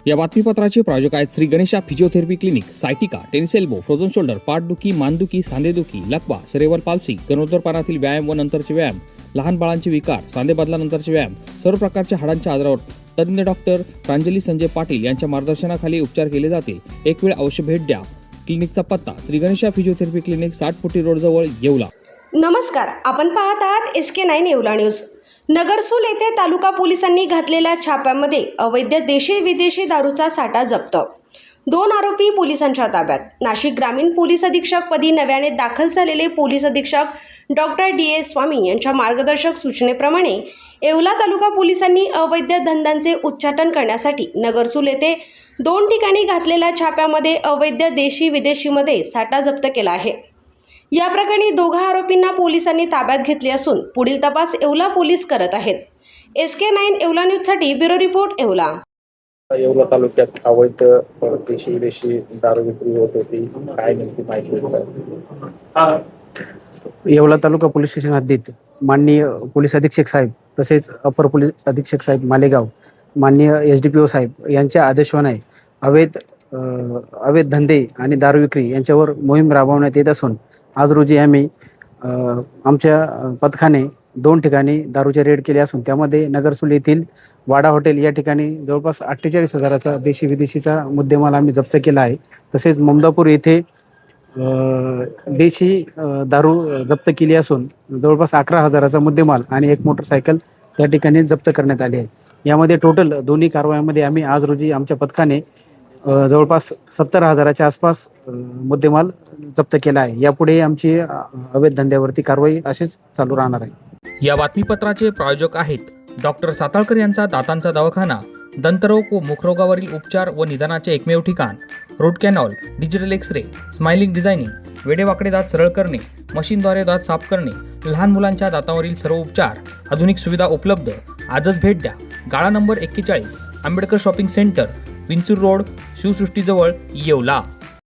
या बातमीपत्राचे प्रायोजक आहेत Shri Ganesha physiotherapy clinic, sciatica, tennis elbow, frozen shoulder, पाठदुखी, मानदुखी, सांधेदुखी, लकवा, सेरेब्रल पाल्सी, गरोदरपणातील व्यायाम व नंतरचे व्यायाम, लहान बाळांचे विकार, सांधे बदलानंतरचे व्यायाम, सर्व प्रकारच्या हाडांच्या आजारावर तज्ञ डॉक्टर प्रांजली संजय पाटील यांच्या मार्गदर्शनाखाली उपचार केले जातील. एक वेळ अवश्य भेट द्या. क्लिनिकचा पत्ता श्री गणेशा फिजिओथेरपी क्लिनिक, 60 फुटी रोड जवळ, येवला. नमस्कार, आपण पाहत आहात SK9 येवला न्यूज. नगरसूल येथे तालुका पोलिसांनी घातलेल्या छाप्यामध्ये अवैध देशी विदेशी दारूचा साठा जप्त. 2 आरोपी पोलिसांच्या ताब्यात. नाशिक ग्रामीण पोलीस अधीक्षक पदी नव्याने दाखल झालेले पोलीस अधीक्षक डॉक्टर DA स्वामी यांच्या मार्गदर्शक सूचनेप्रमाणे येवला तालुका पोलिसांनी अवैध धंद्यांचे उच्चाटन करण्यासाठी नगरसूल येथे 2 ठिकाणी घातलेल्या छाप्यामध्ये अवैध देशी विदेशीमध्ये साठा जप्त केला आहे. या प्रकरणी 2 आरोपींना पोलिसांनी ताब्यात घेतले असून पुढील तपास येवला पोलीस करत आहेत. SK9 येवला न्यूजसाठी ब्युरो रिपोर्ट, येवला. येवला तालुक्यात अवैध देशी विदेशी दारू विक्री होत होती, काय नेमकी माहिती आहे? येवला तालुका पोलीस स्टेशन हद्दीत माननीय पोलीस अधीक्षक साहेब तसेच अपर पोलीस अधीक्षक साहेब मालेगाव, माननीय SDPO साहेब यांच्या आदेशाने अवैध धंदे आणि दारू विक्री यांच्यावर मोहीम राबवण्यात येत असून आज रोजी आम्ही आमच्या पथकाने 2 ठिकाणी दारूचे रेड केले असून त्यामध्ये नगरसूल येथील वाडा हॉटेल या ठिकाणी जवळपास 48,000चा देशी विदेशीचा मुद्देमाल आम्ही जप्त केला आहे. तसेच ममदापूर येथे देशी दारू जप्त केली असून जवळपास 11,000चा मुद्देमाल आणि 1 मोटरसायकल त्या ठिकाणी जप्त करण्यात आली आहे. यामध्ये टोटल दोन्ही कारवायांमध्ये आम्ही आज रोजी आमच्या पथकाने जवळपास 70,000च्या आसपास मुद्देमाल जप्त केला आहे. यापुढे आमची अवैध धंद्यावरती कारवाई अशीच चालू राहणार आहे. या बातमीपत्राचे प्रायोजक आहेत डॉक्टर साताळकर यांचा दातांचा दवाखाना, दंतरोग व मुखरोगावरील उपचार व निदानाचे एकमेव ठिकाण. Root canal, digital x ray, smiling designing, वेडेवाकडे दात सरळ करणे, मशीनद्वारे दात साफ करणे, लहान मुलांच्या दातावरील सर्व उपचार, आधुनिक सुविधा उपलब्ध. आजच भेट द्या. गाळा number 41, Ambedkar shopping centre, Vinchur road, शिवसृष्टीजवळ, येवला.